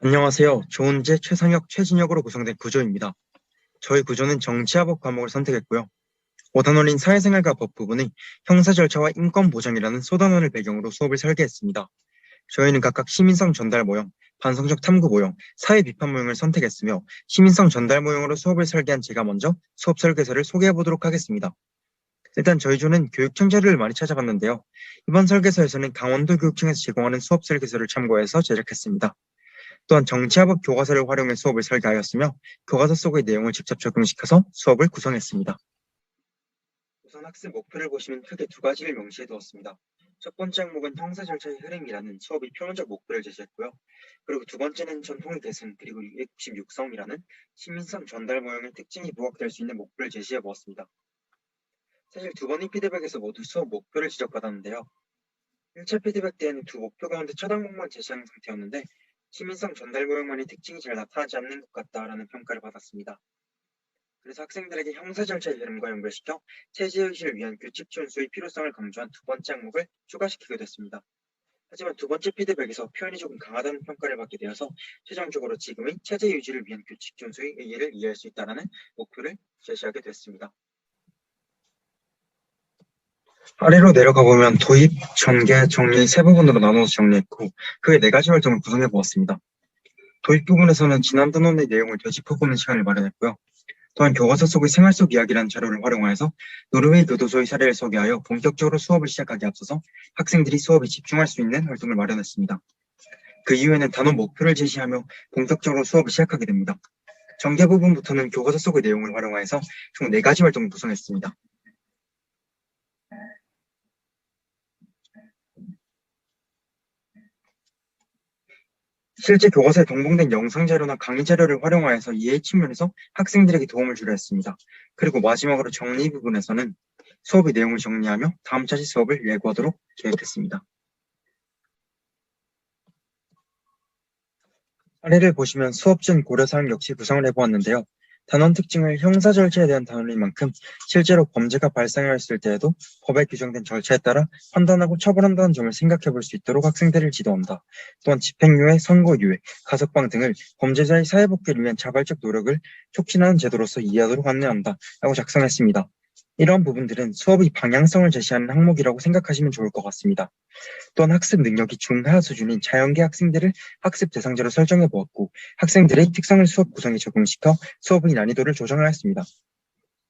안녕하세요. 조은재, 최상혁, 최진혁으로 구성된 구조입니다. 저희 구조는 정치와 법 과목을 선택했고요. 5단원인 사회생활과 법 부분의 형사 절차와 인권 보장이라는 소단원을 배경으로 수업을 설계했습니다. 저희는 각각 시민성 전달 모형, 반성적 탐구 모형, 사회 비판 모형을 선택했으며 시민성 전달 모형으로 수업을 설계한 제가 먼저 수업 설계서를 소개해 보도록 하겠습니다. 일단 저희 조는 교육청 자료를 많이 찾아봤는데요. 이번 설계서에서는 강원도 교육청에서 제공하는 수업 설계서를 참고해서 제작했습니다. 또한 정치화법 교과서를 활용해 수업을 설계하였으며 교과서 속의 내용을 직접 적용시켜서 수업을 구성했습니다. 우선 학습 목표를 보시면 크게 두 가지를 명시해 두었습니다. 첫 번째 항목은 형사 절차의 흐름이라는 수업의 표면적 목표를 제시했고요. 그리고 두 번째는 전통의 계승 그리고 유해국심 육성이라는 시민성 전달 모형의 특징이 부각될 수 있는 목표를 제시해 보았습니다. 사실 두 번의 피드백에서 모두 수업 목표를 지적받았는데요. 1차 피드백 때에는 두 목표 가운데 첫 항목만 제시하는 상태였는데 시민성 전달 모형만의 특징이 잘 나타나지 않는 것 같다라는 평가를 받았습니다. 그래서 학생들에게 형사 절차의 흐름과 연결시켜 체제의식을 위한 규칙 준수의 필요성을 강조한 두 번째 항목을 추가시키게 됐습니다. 하지만 두 번째 피드백에서 표현이 조금 강하다는 평가를 받게 되어서 최종적으로 지금의 체제 유지를 위한 규칙 준수의 의의를 이해할 수 있다는 목표를 제시하게 됐습니다. 아래로 내려가 보면 도입, 전개, 정리 세 부분으로 나눠서 정리했고 그의 네 가지 활동을 구성해 보았습니다. 도입 부분에서는 지난 단원의 내용을 되짚어보는 시간을 마련했고요. 또한 교과서 속의 생활 속 이야기라는 자료를 활용하여서 노르웨이 교도소의 사례를 소개하여 본격적으로 수업을 시작하기에 앞서서 학생들이 수업에 집중할 수 있는 활동을 마련했습니다. 그 이후에는 단원 목표를 제시하며 본격적으로 수업을 시작하게 됩니다. 전개 부분부터는 교과서 속의 내용을 활용하여서 총 4가지 활동을 구성했습니다. 실제 교과서에 동봉된 영상 자료나 강의 자료를 활용하여서 이해 측면에서 학생들에게 도움을 주려 했습니다. 그리고 마지막으로 정리 부분에서는 수업의 내용을 정리하며 다음 차시 수업을 예고하도록 계획했습니다. 아래를 보시면 수업 전 고려사항 역시 구성을 해보았는데요. 단원 특징을 형사 절차에 대한 단원인 만큼 실제로 범죄가 발생하였을 때에도 법에 규정된 절차에 따라 판단하고 처벌한다는 점을 생각해 볼 수 있도록 학생들을 지도한다. 또한 집행유예, 선고유예, 가석방 등을 범죄자의 사회복귀를 위한 자발적 노력을 촉진하는 제도로서 이해하도록 안내한다. 라고 작성했습니다. 이러한 부분들은 수업의 방향성을 제시하는 항목이라고 생각하시면 좋을 것 같습니다. 또한 학습 능력이 중하 수준인 자연계 학생들을 학습 대상자로 설정해 보았고 학생들의 특성을 수업 구성에 적용시켜 수업의 난이도를 조정하였습니다.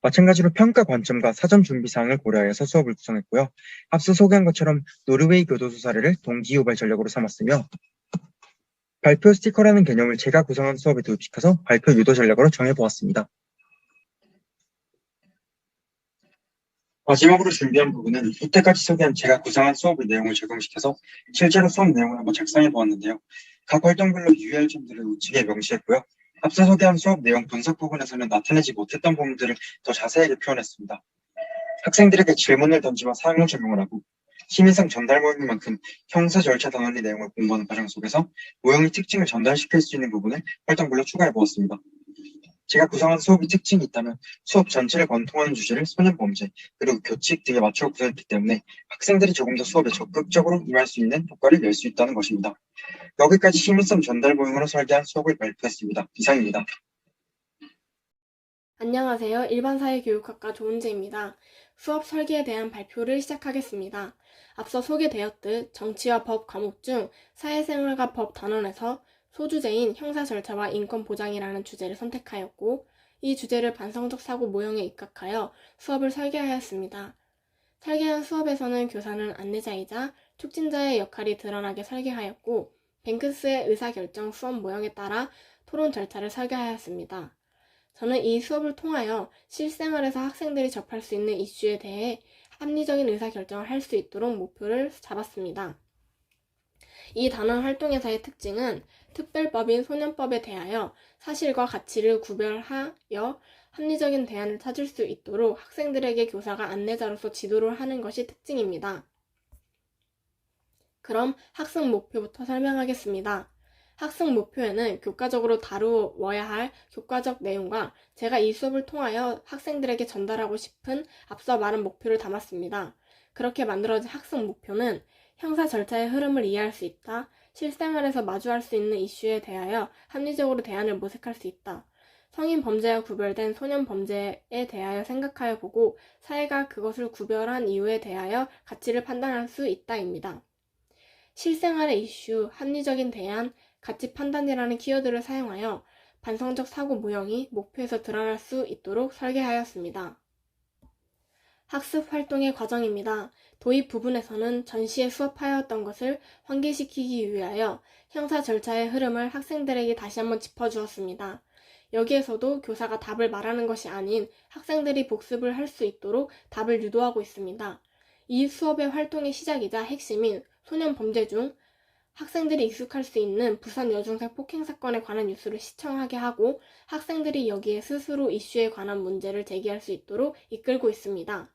마찬가지로 평가 관점과 사전 준비 사항을 고려하여서 수업을 구성했고요. 앞서 소개한 것처럼 노르웨이 교도소 사례를 동기유발 전략으로 삼았으며 발표 스티커라는 개념을 제가 구성한 수업에 도입시켜서 발표 유도 전략으로 정해보았습니다. 마지막으로 준비한 부분은 이때까지 소개한 제가 구상한 수업의 내용을 적용시켜서 실제로 수업 내용을 한번 작성해 보았는데요. 각 활동별로 유의할 점들을 우측에 명시했고요. 앞서 소개한 수업 내용 분석 부분에서는 나타내지 못했던 부분들을 더 자세하게 표현했습니다. 학생들에게 질문을 던지며 사용을 적용을 하고 시민성 전달 모형인 만큼 형사 절차 단원의 내용을 공부하는 과정 속에서 모형의 특징을 전달시킬 수 있는 부분을 활동별로 추가해 보았습니다. 제가 구성한 수업의 특징이 있다면 수업 전체를 관통하는 주제를 소년범죄, 그리고 교칙 등에 맞춰 구성했기 때문에 학생들이 조금 더 수업에 적극적으로 임할 수 있는 효과를 낼 수 있다는 것입니다. 여기까지 시민성 전달 모형으로 설계한 수업을 발표했습니다. 이상입니다. 안녕하세요. 일반사회교육학과 조은재입니다. 수업 설계에 대한 발표를 시작하겠습니다. 앞서 소개되었듯 정치와 법 과목 중 사회생활과 법 단원에서 소주제인 형사 절차와 인권 보장이라는 주제를 선택하였고 이 주제를 반성적 사고 모형에 입각하여 수업을 설계하였습니다. 설계한 수업에서는 교사는 안내자이자 촉진자의 역할이 드러나게 설계하였고 뱅크스의 의사결정 수업 모형에 따라 토론 절차를 설계하였습니다. 저는 이 수업을 통하여 실생활에서 학생들이 접할 수 있는 이슈에 대해 합리적인 의사결정을 할 수 있도록 목표를 잡았습니다. 이 단원 활동에서의 특징은 특별법인 소년법에 대하여 사실과 가치를 구별하여 합리적인 대안을 찾을 수 있도록 학생들에게 교사가 안내자로서 지도를 하는 것이 특징입니다. 그럼 학습 목표부터 설명하겠습니다. 학습 목표에는 교과적으로 다루어야 할 교과적 내용과 제가 이 수업을 통하여 학생들에게 전달하고 싶은 앞서 말한 목표를 담았습니다. 그렇게 만들어진 학습 목표는 형사 절차의 흐름을 이해할 수 있다, 실생활에서 마주할 수 있는 이슈에 대하여 합리적으로 대안을 모색할 수 있다. 성인 범죄와 구별된 소년 범죄에 대하여 생각하여 보고 사회가 그것을 구별한 이유에 대하여 가치를 판단할 수 있다입니다. 실생활의 이슈, 합리적인 대안, 가치 판단이라는 키워드를 사용하여 반성적 사고 모형이 목표에서 드러날 수 있도록 설계하였습니다. 학습 활동의 과정입니다. 도입 부분에서는 전시에 수업하였던 것을 환기시키기 위하여 형사 절차의 흐름을 학생들에게 다시 한번 짚어주었습니다. 여기에서도 교사가 답을 말하는 것이 아닌 학생들이 복습을 할 수 있도록 답을 유도하고 있습니다. 이 수업의 활동의 시작이자 핵심인 소년 범죄 중 학생들이 익숙할 수 있는 부산 여중생 폭행 사건에 관한 뉴스를 시청하게 하고 학생들이 여기에 스스로 이슈에 관한 문제를 제기할 수 있도록 이끌고 있습니다.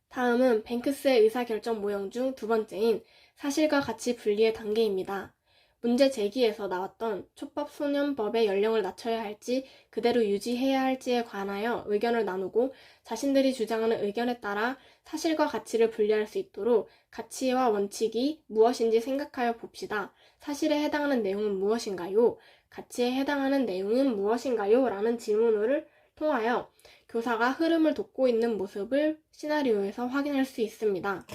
다음은 뱅크스의 의사결정 모형 중 두 번째인 사실과 가치 분리의 단계입니다. 문제 제기에서 나왔던 촉법소년법의 연령을 낮춰야 할지 그대로 유지해야 할지에 관하여 의견을 나누고 자신들이 주장하는 의견에 따라 사실과 가치를 분리할 수 있도록 가치와 원칙이 무엇인지 생각하여 봅시다. 사실에 해당하는 내용은 무엇인가요? 가치에 해당하는 내용은 무엇인가요? 라는 질문을 통하여 교사가 흐름을 돕고 있는 모습을 시나리오에서 확인할 수 있습니다.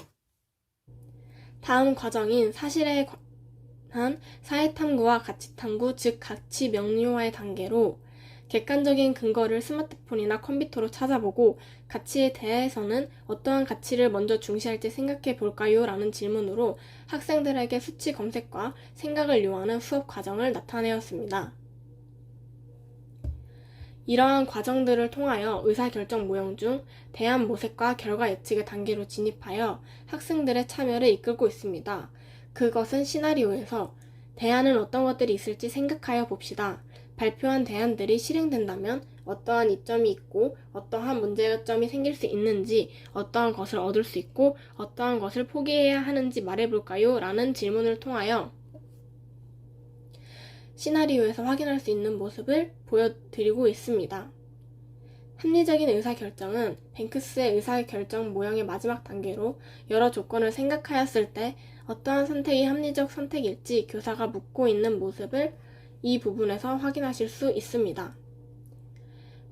다음 과정인 사실에 관한 사회탐구와 가치탐구, 즉 가치 명료화의 단계로 객관적인 근거를 스마트폰이나 컴퓨터로 찾아보고 가치에 대해서는 어떠한 가치를 먼저 중시할지 생각해 볼까요? 라는 질문으로 학생들에게 수치 검색과 생각을 요하는 수업 과정을 나타내었습니다. 이러한 과정들을 통하여 의사결정 모형 중 대안 모색과 결과 예측의 단계로 진입하여 학생들의 참여를 이끌고 있습니다. 그것은 시나리오에서 대안은 어떤 것들이 있을지 생각하여 봅시다. 발표한 대안들이 실행된다면 어떠한 이점이 있고 어떠한 문제점이 생길 수 있는지, 어떠한 것을 얻을 수 있고 어떠한 것을 포기해야 하는지 말해볼까요? 라는 질문을 통하여 시나리오에서 확인할 수 있는 모습을 보여드리고 있습니다. 합리적인 의사결정은 뱅크스의 의사결정 모형의 마지막 단계로 여러 조건을 생각하였을 때 어떠한 선택이 합리적 선택일지 교사가 묻고 있는 모습을 이 부분에서 확인하실 수 있습니다.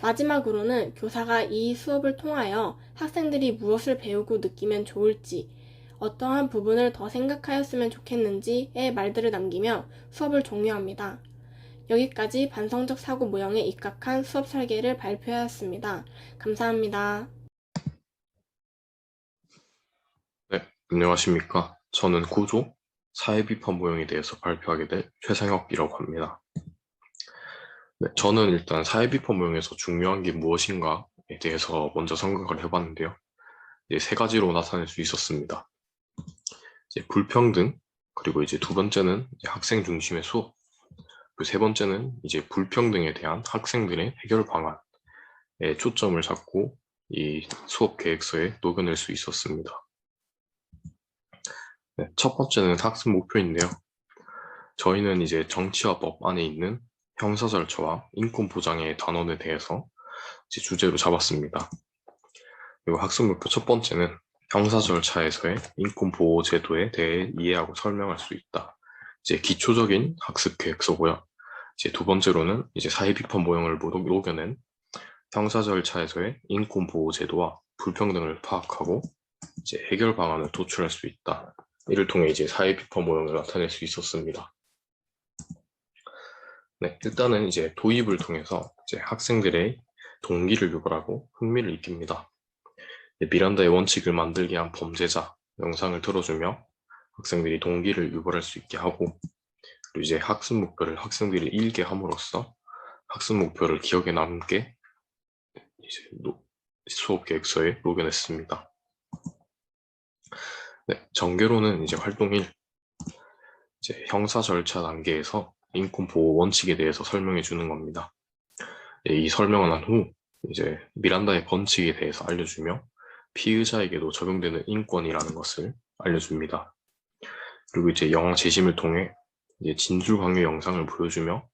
마지막으로는 교사가 이 수업을 통하여 학생들이 무엇을 배우고 느끼면 좋을지, 어떠한 부분을 더 생각하였으면 좋겠는지의 말들을 남기며 수업을 종료합니다. 여기까지 반성적 사고 모형에 입각한 수업 설계를 발표하였습니다. 감사합니다. 네, 안녕하십니까. 저는 구조, 사회비판 모형에 대해서 발표하게 될 최상혁이라고 합니다. 네, 저는 일단 사회비판 모형에서 중요한 게 무엇인가에 대해서 먼저 생각을 해봤는데요. 이제 세 가지로 나타낼 수 있었습니다. 이제 불평등, 그리고 이제 두 번째는 이제 학생 중심의 수업, 그리고 세 번째는 이제 불평등에 대한 학생들의 해결 방안에 초점을 잡고 이 수업 계획서에 녹여낼 수 있었습니다. 네, 첫 번째는 학습 목표인데요. 저희는 이제 정치와 법 안에 있는 형사 절차와 인권 보장의 단원에 대해서 이제 주제로 잡았습니다. 그리고 학습 목표 첫 번째는 형사 절차에서의 인권 보호 제도에 대해 이해하고 설명할 수 있다. 이제 기초적인 학습 계획서고요. 이제 두 번째로는 이제 사회 비판 모형을 녹여낸 형사 절차에서의 인권 보호 제도와 불평등을 파악하고 이제 해결 방안을 도출할 수 있다. 이를 통해 이제 사회 비판 모형을 나타낼 수 있었습니다. 네, 일단은 이제 도입을 통해서 이제 학생들의 동기를 유발하고 흥미를 익힙니다. 미란다의 원칙을 만들게 한 범죄자 영상을 틀어주며 학생들이 동기를 유발할 수 있게 하고, 그리고 이제 학습 목표를 학생들이 읽게 함으로써 학습 목표를 기억에 남게 이제 수업 계획서에 녹여냈습니다. 네, 전개로는 이제 활동 1, 이제 형사 절차 단계에서 인권 보호 원칙에 대해서 설명해 주는 겁니다. 이 설명을 한 후 이제 미란다의 번칙에 대해서 알려주며 피의자에게도 적용되는 인권이라는 것을 알려줍니다. 그리고 이제 영화 재심을 통해 이제 진술 강요 영상을 보여주며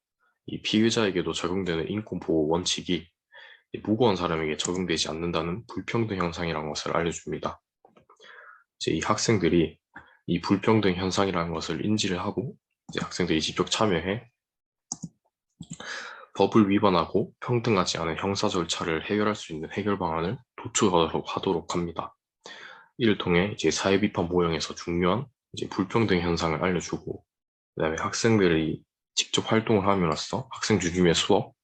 이 피의자에게도 적용되는 인권 보호 원칙이 무고한 사람에게 적용되지 않는다는 불평등 현상이라는 것을 알려줍니다. 이제 이 학생들이 이 불평등 현상이라는 것을 인지를 하고 이제 학생들이 직접 참여해 법을 위반하고 평등하지 않은 형사 절차를 해결할 수 있는 해결 방안을 도출하도록 합니다. 이를 통해 이제 사회 비판 모형에서 중요한 이제 불평등 현상을 알려주고, 그다음에 학생들이 직접 활동을 함으로써 학생 중심의 수업,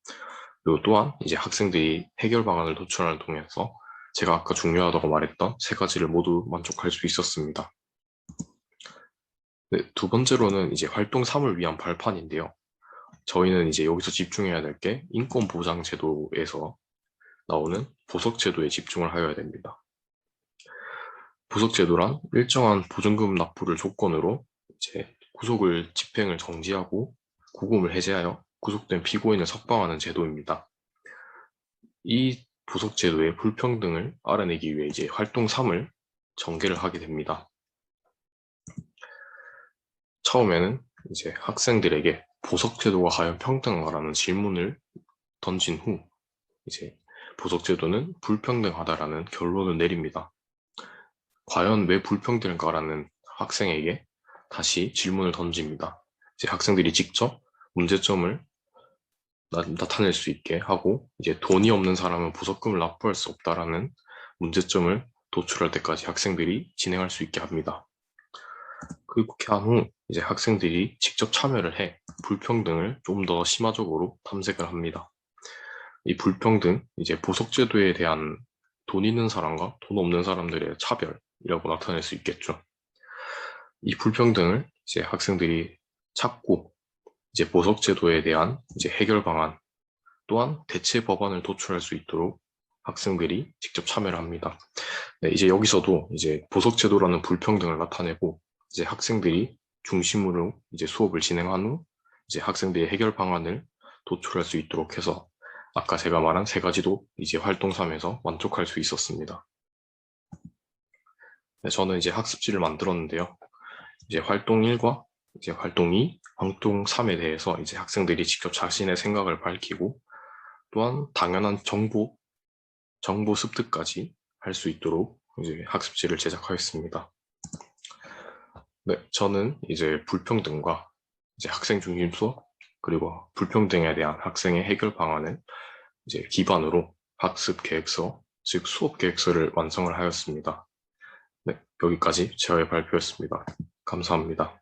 그리고 또한 이제 학생들이 해결 방안을 도출하는 통해서 제가 아까 중요하다고 말했던 세 가지를 모두 만족할 수 있었습니다. 네, 두 번째로는 이제 활동 3을 위한 발판인데요. 저희는 이제 여기서 집중해야 될 게 인권보장제도에서 나오는 보석제도에 집중을 하여야 됩니다. 보석제도란 일정한 보증금 납부를 조건으로 이제 구속을 집행을 정지하고 구금을 해제하여 구속된 피고인을 석방하는 제도입니다. 이 보석제도의 불평등을 알아내기 위해 이제 활동 3을 전개를 하게 됩니다. 처음에는 이제 학생들에게 보석제도가 과연 평등한가라는 질문을 던진 후 이제 보석제도는 불평등하다라는 결론을 내립니다. 과연 왜 불평등한가라는 학생에게 다시 질문을 던집니다. 이제 학생들이 직접 문제점을 나타낼 수 있게 하고, 이제 돈이 없는 사람은 보석금을 납부할 수 없다라는 문제점을 도출할 때까지 학생들이 진행할 수 있게 합니다. 그렇게 한 후 이제 학생들이 직접 참여를 해 불평등을 좀 더 심화적으로 탐색을 합니다. 이 불평등, 이제 보석제도에 대한 돈 있는 사람과 돈 없는 사람들의 차별이라고 나타낼 수 있겠죠. 이 불평등을 이제 학생들이 찾고 이제 보석제도에 대한 이제 해결 방안 또한 대체 법안을 도출할 수 있도록 학생들이 직접 참여를 합니다. 네, 이제 여기서도 이제 보석제도라는 불평등을 나타내고 이제 학생들이 중심으로 이제 수업을 진행한 후 이제 학생들의 해결 방안을 도출할 수 있도록 해서 아까 제가 말한 세 가지도 이제 활동 3에서 만족할 수 있었습니다. 네, 저는 이제 학습지를 만들었는데요. 이제 활동 1과 이제 활동 2, 활동 3에 대해서 이제 학생들이 직접 자신의 생각을 밝히고 또한 당연한 정보 습득까지 할 수 있도록 이제 학습지를 제작하였습니다. 네, 저는 이제 불평등과 이제 학생 중심 수업 그리고 불평등에 대한 학생의 해결 방안을 이제 기반으로 학습 계획서, 즉 수업 계획서를 완성을 하였습니다. 네, 여기까지 저의 발표였습니다. 감사합니다.